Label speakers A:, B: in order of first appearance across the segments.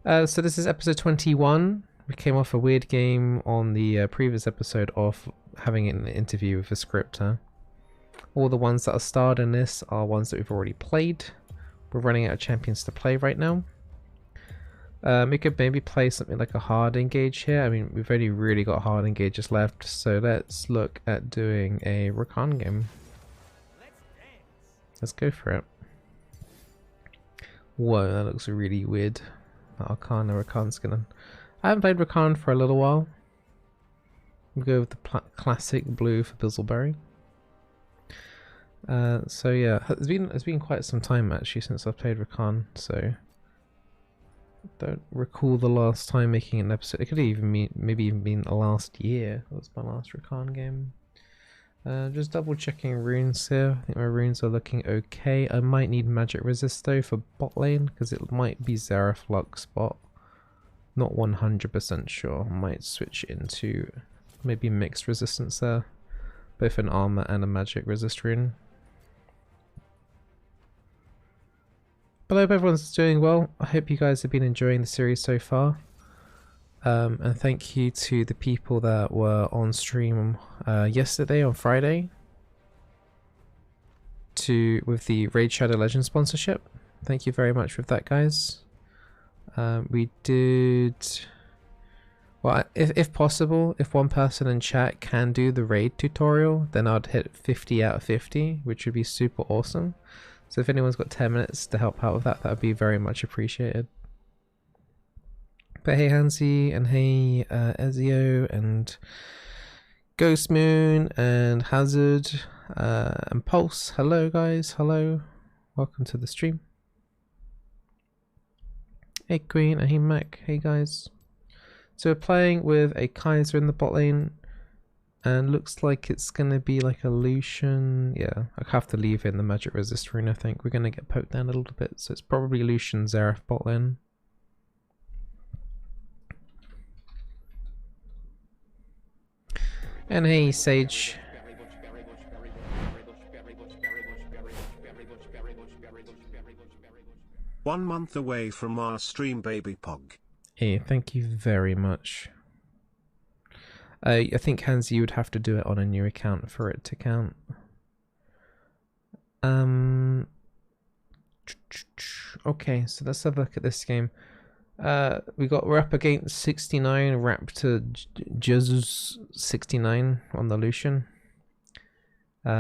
A: So this is episode 21. We came off a weird game on the previous episode of having an interview with a scripter. All the ones that are starred in this are ones that we've already played. We're running out of champions to play right now. We could maybe play something like a hard engage here. I mean, we've only really got hard engages left, so let's look at doing a Rakan game. Let's go for it. Whoa, that looks really weird. Rakan skin. I haven't played Rakan for a little while. We'll go with the classic blue for Bizzleberry. So yeah, it's been quite some time actually since I've played Rakan, so don't recall the last time making an episode. It could even be maybe even been last year. That was my last Rakan game. Just double checking runes here. I think my runes are looking okay. I might need magic resist though for bot lane because it might be Xerath Lux bot. Not 100% sure. I might switch into maybe mixed resistance there. Both an armor and a magic resist rune. But I hope everyone's doing well. I hope you guys have been enjoying the series so far. And thank you to the people that were on stream yesterday on Friday with the Raid Shadow Legends sponsorship. Thank you very much with that, guys. We did well, if possible, if one person in chat can do the raid tutorial, then I'd hit 50 out of 50, which would be super awesome. So if anyone's got 10 minutes to help out with that, that would be very much appreciated. But hey Hansi, and hey Ezio, and Ghost Moon, and Hazard, and Pulse. Hello guys, hello. Welcome to the stream. Hey Queen, and hey Mac, hey guys. So we're playing with a Kaiser in the bot lane, and looks like it's gonna be like a Lucian. Yeah, I have to leave in the magic resist rune. I think we're gonna get poked down a little bit, so it's probably Lucian Xerath bot lane. And hey Sage.
B: One month away from our stream, baby Pog.
A: Hey, thank you very much. I think Hansi, you would have to do it on a new account for it to count. Okay, so let's have a look at this game. We're up against 69, wrapped to Jesus 69 on the Lucian. He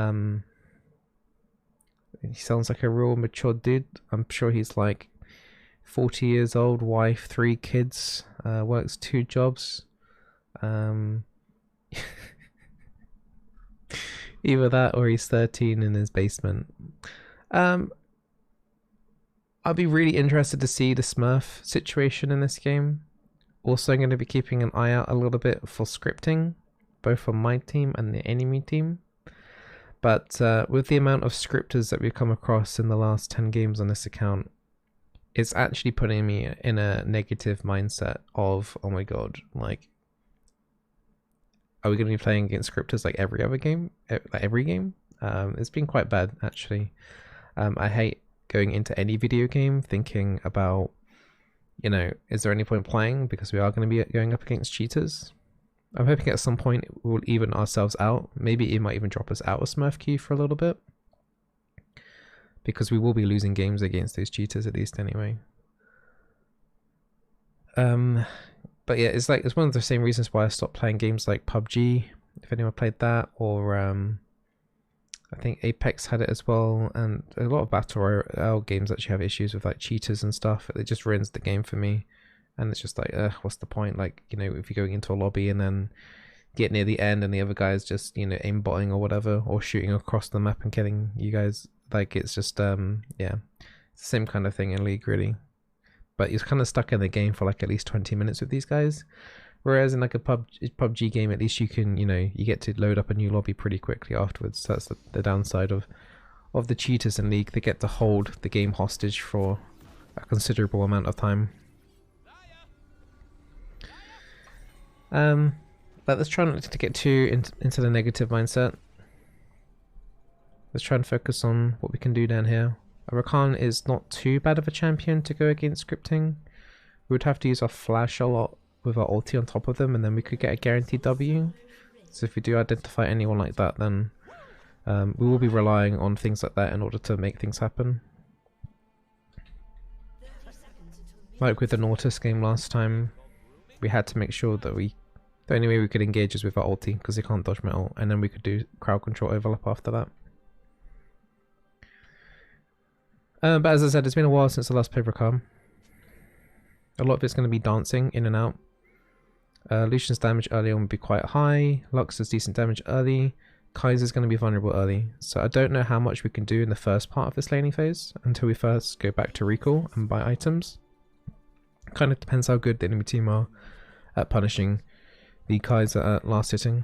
A: sounds like a real mature dude. I'm sure he's like 40 years old, wife, 3 kids, works 2 jobs. Either that or he's 13 in his basement. I'll be really interested to see the Smurf situation in this game. Also, I'm going to be keeping an eye out a little bit for scripting, both on my team and the enemy team. But with the amount of scripters that we've come across in the last 10 games on this account, it's actually putting me in a negative mindset of, oh my god, like, are we going to be playing against scripters like every other game? Like every game? It's been quite bad, actually. I hate going into any video game thinking about, you know, is there any point playing because we are going to be going up against cheaters. I'm hoping at some point we'll even ourselves out. Maybe it might even drop us out of Smurf queue for a little bit, because we will be losing games against those cheaters at least anyway. But yeah, it's one of the same reasons why I stopped playing games like PUBG, if anyone played that, or I think Apex had it as well, and a lot of Battle Royale games actually have issues with like cheaters and stuff. It just ruins the game for me, and it's just like, what's the point? Like, you know, if you're going into a lobby and then get near the end and the other guy's just, you know, aimbotting or whatever, or shooting across the map and killing you guys, like, it's just, yeah, it's the same kind of thing in League, really. But you're kind of stuck in the game for like at least 20 minutes with these guys. Whereas in like a PUBG game, at least you can, you know, you get to load up a new lobby pretty quickly afterwards. So that's the downside of the cheaters in League. They get to hold the game hostage for a considerable amount of time. But let's try not to get too into the negative mindset. Let's try and focus on what we can do down here. Rakan is not too bad of a champion to go against scripting. we would have to use our flash a lot with our ulti on top of them, and then we could get a guaranteed W. So if we do identify anyone like that, then we will be relying on things like that in order to make things happen. Like with the Nautilus game last time, we had to make sure that the only way we could engage is with our ulti, because they can't dodge my ult, and then we could do crowd control overlap after that. But as I said, it's been a while since I last played Rakan. A lot of it's going to be dancing in and out. Lucian's damage early on would be quite high. Lux has decent damage early. Kaiser's going to be vulnerable early. So I don't know how much we can do in the first part of this laning phase until we first go back to recall and buy items. Kind of depends how good the enemy team are at punishing the Kaiser at last hitting.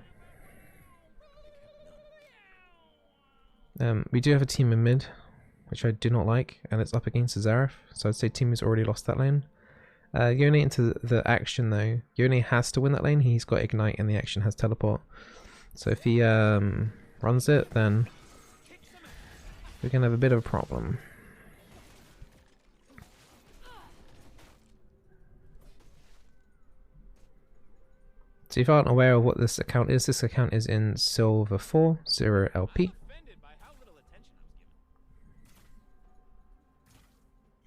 A: We do have a team in mid, which I do not like, and it's up against Zareth, so I'd say team has already lost that lane. Yone into the action though. Yone has to win that lane. He's got Ignite and the action has Teleport. So if he runs it, then we're going to have a bit of a problem. So if you aren't aware of what this account is in Silver 4, 0 LP.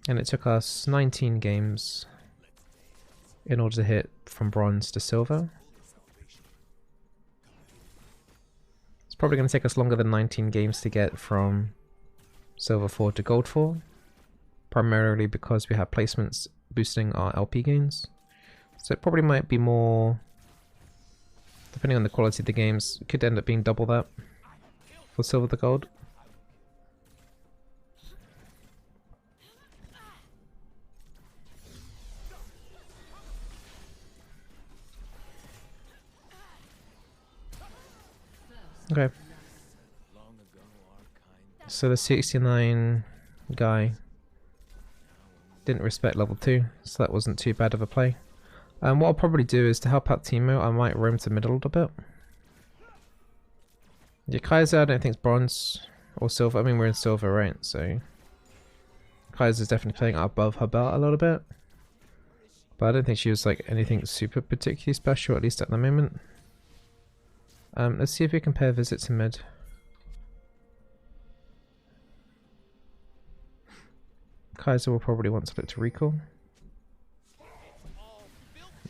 A: And it took us 19 games in order to hit from bronze to silver. It's probably going to take us longer than 19 games to get from silver 4 to gold 4. Primarily because we have placements boosting our LP gains. So it probably might be more, depending on the quality of the games, it could end up being double that for silver to gold. Okay. So the 69 guy didn't respect level 2, so that wasn't too bad of a play. What I'll probably do is to help out Teemo, I might roam to middle a little bit. Yeah, Kaiser I don't think it's bronze or silver. I mean, we're in silver, right? So Kaiser's definitely playing above her belt a little bit. But I don't think she was like anything super particularly special, at least at the moment. Let's see if we compare visit to mid. Kaiser will probably want to look to recall.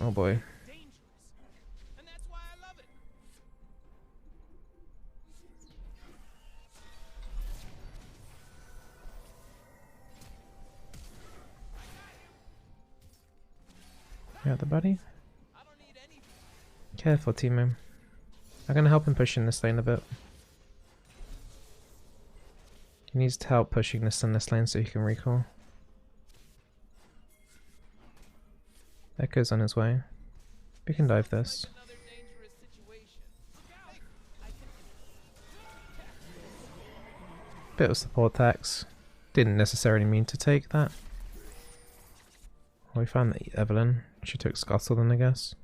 A: Oh boy. Yeah, the buddy. Careful, Teemo. I'm gonna help him push in this lane a bit. He needs to help pushing this in this lane so he can recall. Echo's on his way. We can dive this. Bit of support tax. Didn't necessarily mean to take that. Well, we found that Evelyn. She took Scuttle then, I guess.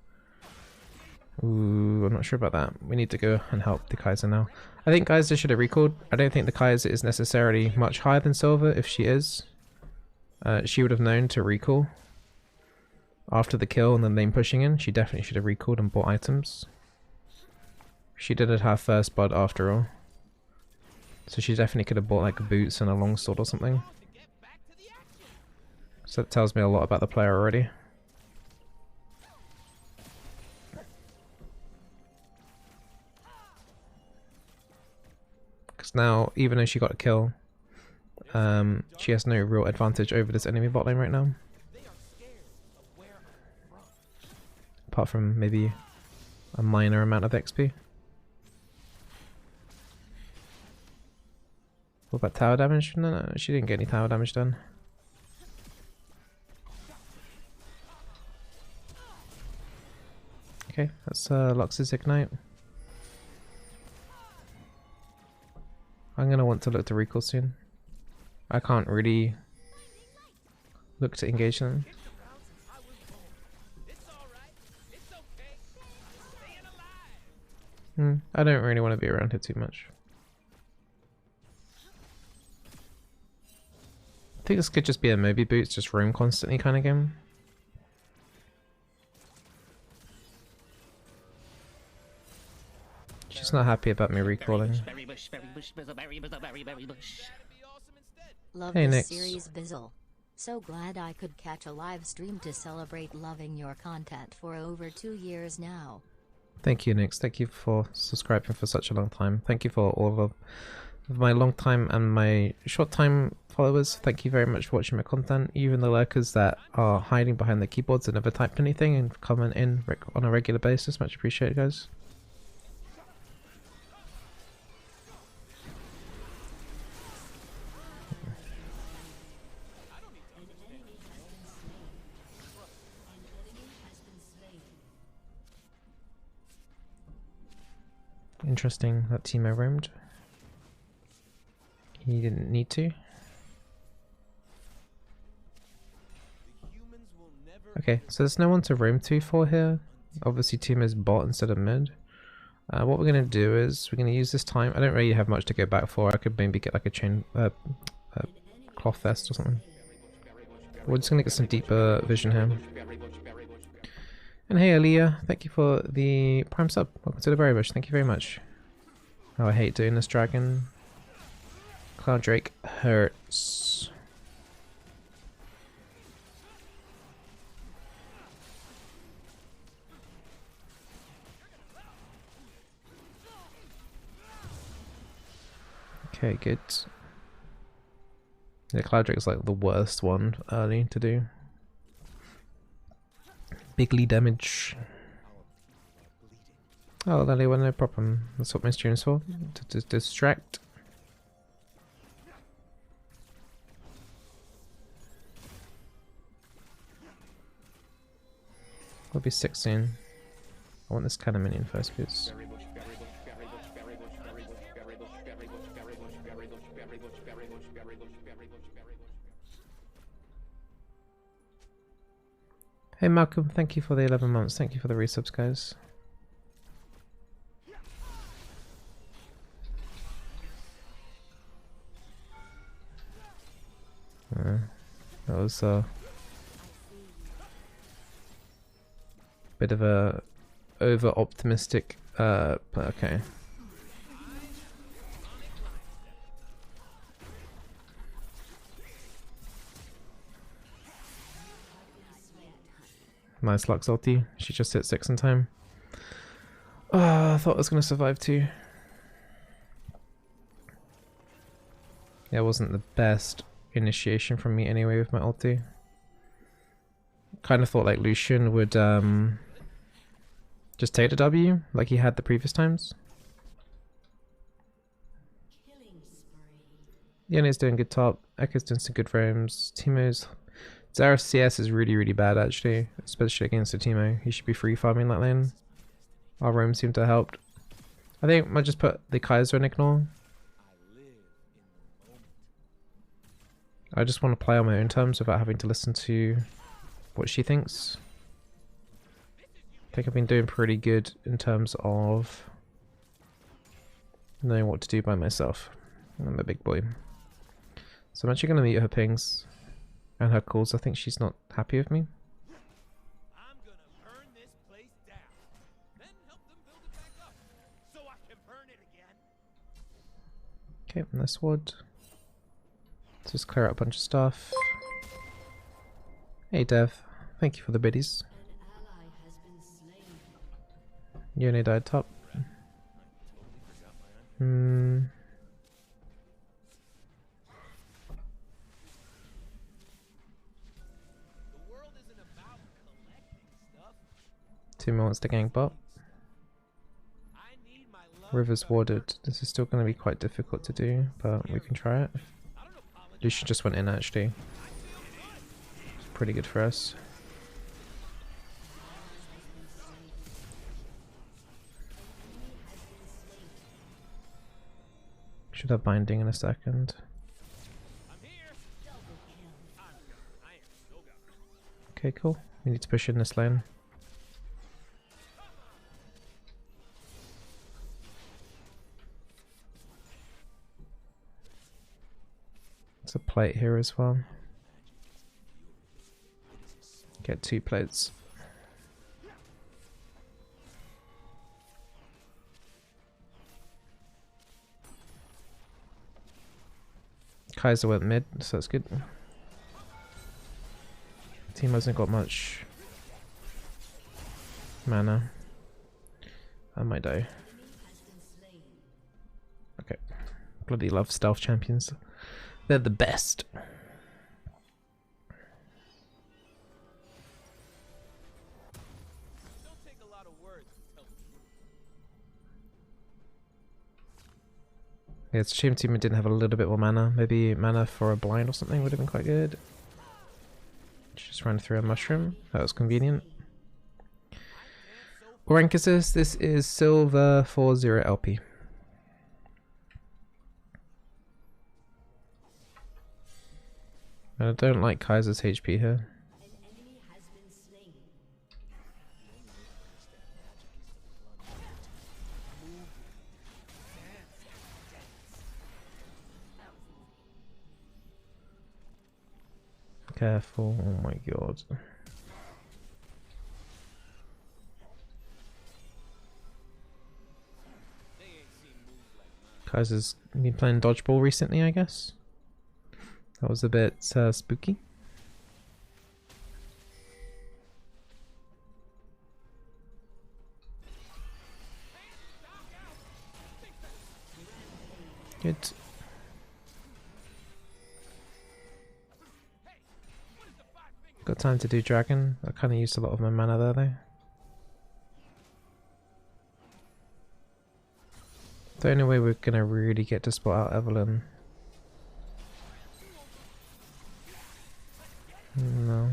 A: Ooh, I'm not sure about that. We need to go and help the Kaiser now. I think Kaiser should have recalled. I don't think the Kaiser is necessarily much higher than silver. If she is, she would have known to recall after the kill and then lane pushing in. She definitely should have recalled and bought items. She didn't have first blood after all, so she definitely could have bought like boots and a longsword or something. So that tells me a lot about the player already. Because now, even though she got a kill, she has no real advantage over this enemy bot lane right now. Apart from maybe a minor amount of XP. What about tower damage? No, she didn't get any tower damage done. Okay, that's Lux's Ignite. I'm gonna want to look to recall soon. I can't really look to engage them. I don't really want to be around here too much. I think this could just be a Moby Boots, just roam constantly kind of game. not happy about me recalling.
C: Love
A: Hey,
C: this
A: Nix.
C: series, Bizzle. So glad I could catch a live stream to celebrate loving your content for over 2 years now.
A: Thank you, Nix. Thank you for subscribing for such a long time. Thank you for all of my long time and my short time followers. Thank you very much for watching my content. Even the lurkers that are hiding behind the keyboards and never typed anything and comment in on a regular basis. Much appreciated, guys. Interesting that Timo roamed. He didn't need to. Okay, so there's no one to roam to for here. Obviously Timo's bot instead of mid. What we're going to do is we're going to use this time. I don't really have much to go back for. I could maybe get like a chain, cloth vest or something. We're just going to get some deeper vision here. And hey Aaliyah, thank you for the prime sub. Welcome to the berry bush. Thank you very much. Oh, I hate doing this dragon. Cloud Drake hurts. Okay, good. Yeah, Cloud Drake's like the worst one early to do. Bigly damage. Oh, Lily, well, no problem. That's what my stream's for. To distract. I'll be 16. I want this kind of minion first, please. Hey Malcolm, thank you for the 11 months. Thank you for the resubs, guys. That was a bit of a over-optimistic, okay. Nice Lux ulti. She just hit 6 in time. I thought I was going to survive too. Yeah, it wasn't the best initiation from me anyway with my ulti. Kind of thought like Lucian would just take the W like he had the previous times. Yene's doing good top, Ekka's doing some good roams, Timo's... Zara's CS is really bad actually, especially against the Timo. He should be free farming that lane. Our roams seem to have helped. I think I might just put the Kaiser in ignore. I just want to play on my own terms without having to listen to what she thinks. I think I've been doing pretty good in terms of knowing what to do by myself. I'm a big boy. So I'm actually going to mute her pings and her calls. I think she's not happy with me.
D: I'm gonna burn this place down, then help them build it back up, so I can burn it again.
A: Okay, nice wood. Let's just clear out a bunch of stuff. Hey Dev, thank you for the biddies. Yone died top. Timo wants to gank bot. River's warded. This is still going to be quite difficult to do, but we can try it. Lucian just went in actually. It's pretty good for us. Should have binding in a second. Okay, cool. We need to push in this lane. There's a plate here as well. Get 2 plates. Kaiser went mid, so that's good. Team hasn't got much mana. I might die. Okay. Bloody love stealth champions. They're the best.
D: Don't take a lot of words to tell the truth.
A: Yeah, it's a shame team didn't have a little bit more mana. Maybe mana for a blind or something would have been quite good. Just ran through a mushroom. That was convenient. What rank is this? This is silver 40 LP. I don't like Kaiser's HP here. Careful, oh my god. Kaiser's been playing dodgeball recently, I guess. That was a bit spooky. Good. Got time to do dragon. I kind of used a lot of my mana there though. The only way we're gonna really get to spot out Evelyn. No.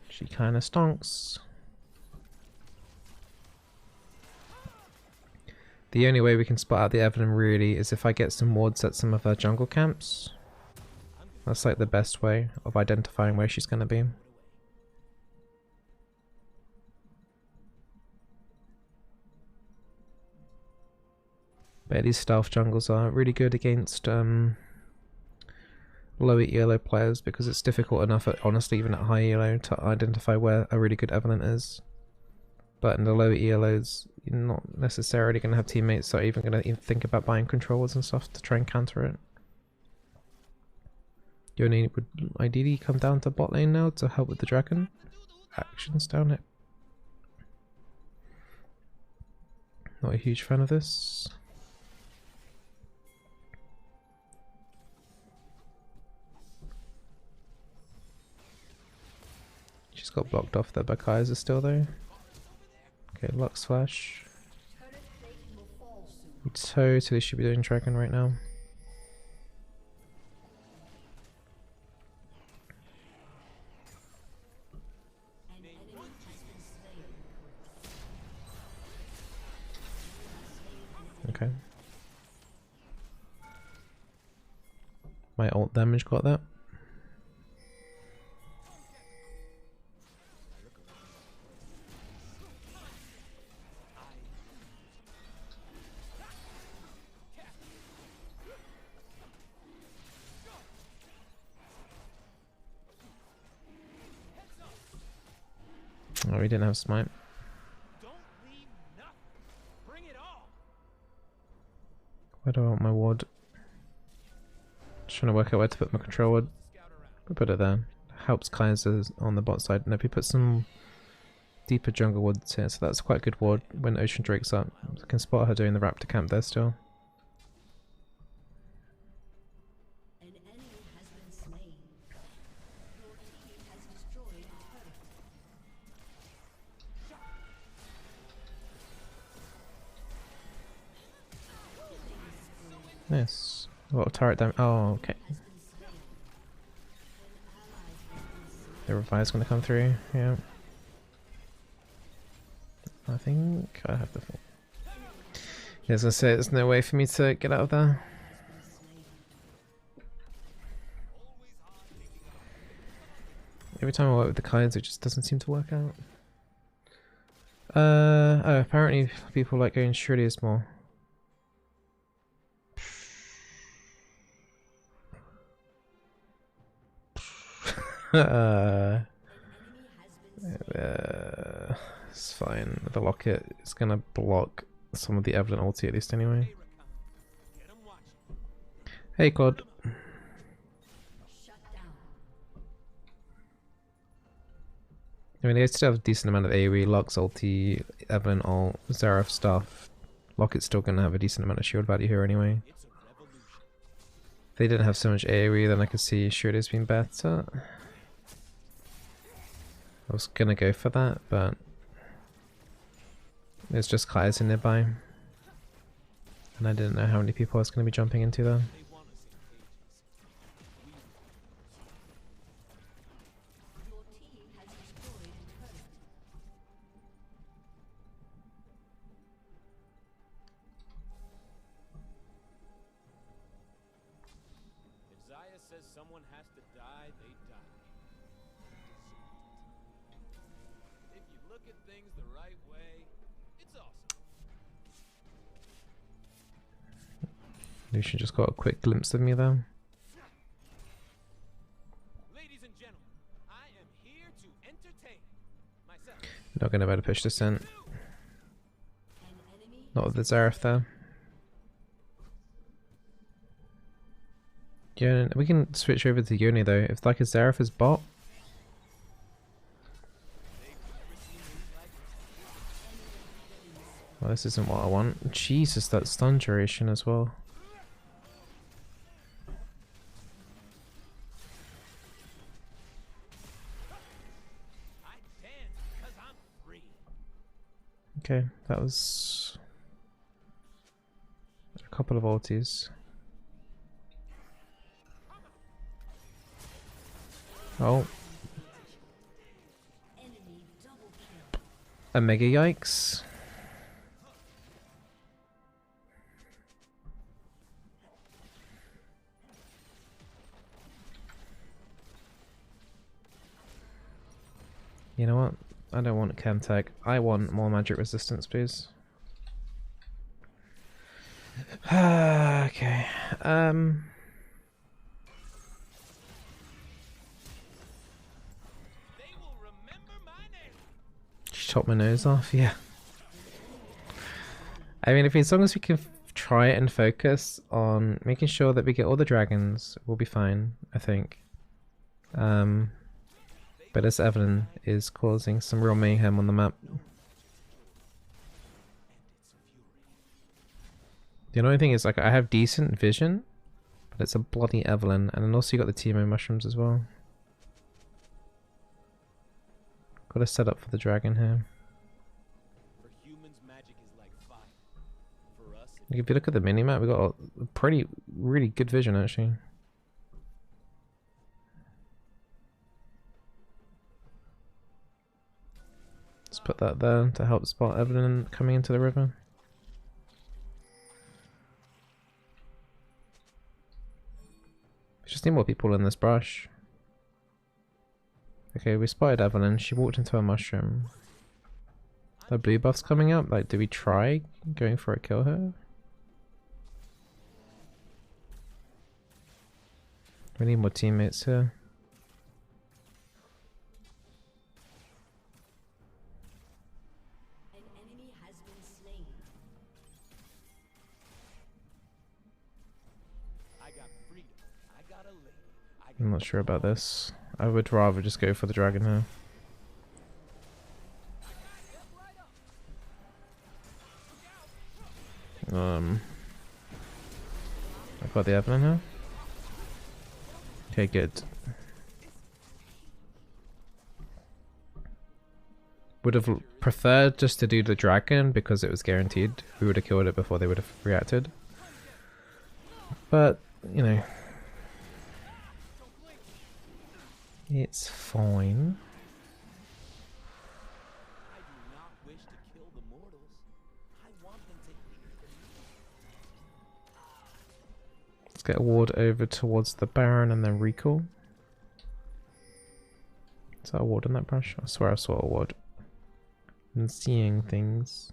A: She kind of stonks. The only way we can spot out the Evelyn really is if I get some wards at some of her jungle camps. That's like the best way of identifying where she's gonna be. But these stealth jungles are really good against low elo players because it's difficult enough, honestly, even at high elo, to identify where a really good Evelyn is. But in the low elos, you're not necessarily going to have teammates that are even going to think about buying controllers and stuff to try and counter it. You only would ideally come down to bot lane now to help with the dragon. Actions down it. Not a huge fan of this. She's got blocked off there by Kaiser still though. Okay, Lux Flash. We totally should be doing dragon right now. Okay. My ult damage got that. Oh, we didn't have smite.
D: Don't leave nothing. Bring it all.
A: Where do I want my ward? Just trying to work out where to put my control ward. We'll put it there. Helps Kaiser on the bot side. And if we put some deeper jungle wards here, so that's quite a good ward when Ocean Drake's up. I can spot her doing the raptor camp there still. Nice. A lot of turret damage. Oh, okay. The revive's gonna come through, yeah. I think I have the thing. Yeah, as I say, there's no way for me to get out of there. Every time I work with the Kaiser, it just doesn't seem to work out. Oh, apparently people like going Shrillius more. It's fine. The locket is gonna block some of the Evelyn ulti at least anyway. Hey, Claude. I mean, they still have a decent amount of AoE, Lux ulti, Evelyn ult, Xerath stuff. Locket's still gonna have a decent amount of shield value here anyway. If they didn't have so much AoE, then I could see Shooter's been better. I was gonna go for that, but there's just Kaiser nearby. And I didn't know how many people I was gonna be jumping into there.
D: Says someone has to die, they die. If you look at things the right way, it's awesome.
A: Lucian just got a quick glimpse of me there.
D: Ladies and gentlemen, I am here to entertain myself.
A: Not gonna be able to push this in. Not with the Xerath there. Yeah, we can switch over to Yone though. If like a Xerath is bot. Well, this isn't what I want. Jesus, that stun duration as well.
D: I dance because I'm free.
A: Okay, that was a couple of ultis. Oh. A mega yikes. You know what? I don't want a chem tag. I want more magic resistance, please. Okay. Chop my nose off, yeah. I mean, as long as we can try and focus on making sure that we get all the dragons, we'll be fine, I think. But this Evelyn is causing some real mayhem on the map. The annoying thing is, like, I have decent vision, but it's a bloody Evelyn, and then also you got the Teemo mushrooms as well. Gotta set up for the dragon here.
D: For humans, magic is like fire. For us,
A: If you look at the minimap, we got a pretty, really good vision actually. Let's put that there to help spot Evelyn coming into the river. We just need more people in this brush. Okay, we spotted Evelyn. She walked into a mushroom. The blue buff's coming up. Like, do we try going for a kill her? We need more teammates here.
E: An enemy has been slain.
D: I got freedom. I got a lady.
A: I'm not sure about this. I would rather just go for the dragon here. I've got the Evelyn here. Okay, good. Would have preferred just to do the dragon because it was guaranteed. We would have killed it before they would have reacted. But, you know. It's fine.
D: I do not wish to kill the mortals. I want them to eat them.
A: Let's get a ward over towards the Baron and then recall. Is that a ward in that brush? I swear I saw a ward. I'm seeing things.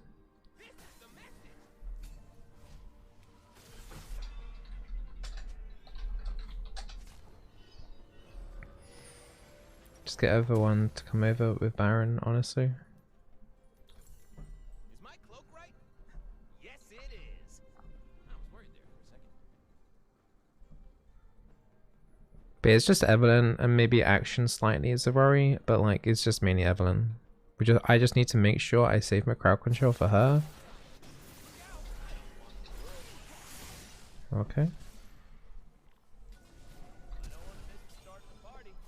A: Just get everyone to come over with Baron, honestly.
D: Is my cloak right? Yes, it is. I was worried there for a second.
A: But it's just Evelyn and maybe action slightly is a worry, but like it's just mainly Evelyn. I just need to make sure I save my crowd control for her. Okay.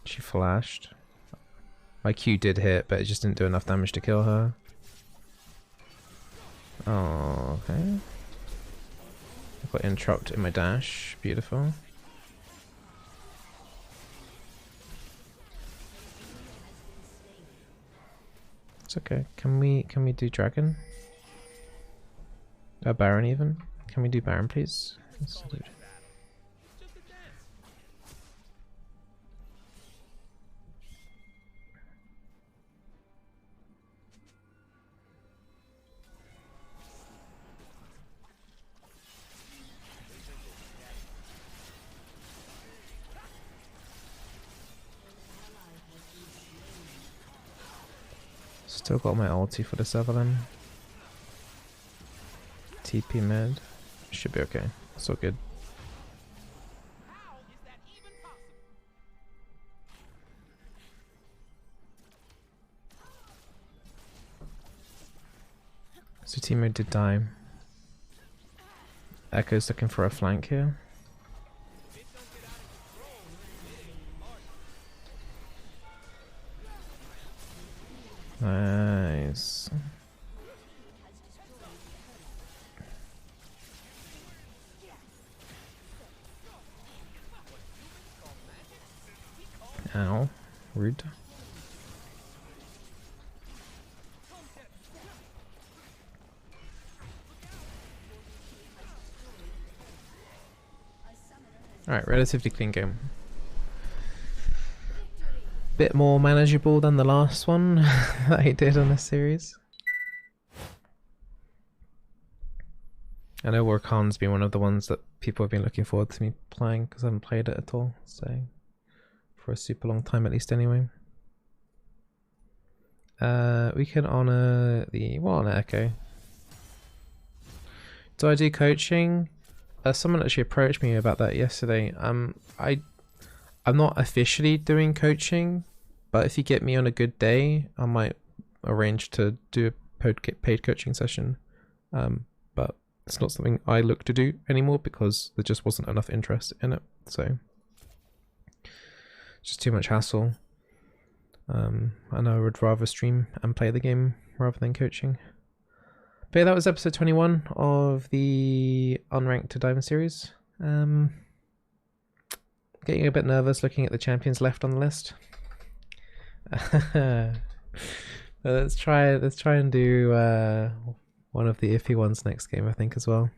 A: She flashed. My Q did hit, but it just didn't do enough damage to kill her. Oh, okay. I got interrupted in my dash. Beautiful. It's okay. Can we do dragon? Baron even? Can we do Baron please? Let's do it. Still got my ulti for this Evelyn. TP mid. Should be okay. So good.
D: How is that even possible?
A: So teammate did die. Echo's looking for a flank here.
D: If it don't get out of control, it ain't hard.
A: Nice. Ow. Rude. Alright, relatively clean game. Bit more manageable than the last one that I did on this series. I know Rakan's been one of the ones that people have been looking forward to me playing because I haven't played it at all, so for a super long time at least anyway. We can honor the honor Echo. Do I do coaching? Someone actually approached me about that yesterday. I'm not officially doing coaching, but if you get me on a good day, I might arrange to do a paid coaching session. But it's not something I look to do anymore because there just wasn't enough interest in it. So it's just too much hassle. And I would rather stream and play the game rather than coaching. But yeah, that was episode 21 of the Unranked to Diamond series. Getting a bit nervous looking at the champions left on the list. Let's try and do one of the iffy ones next game, I think, as well.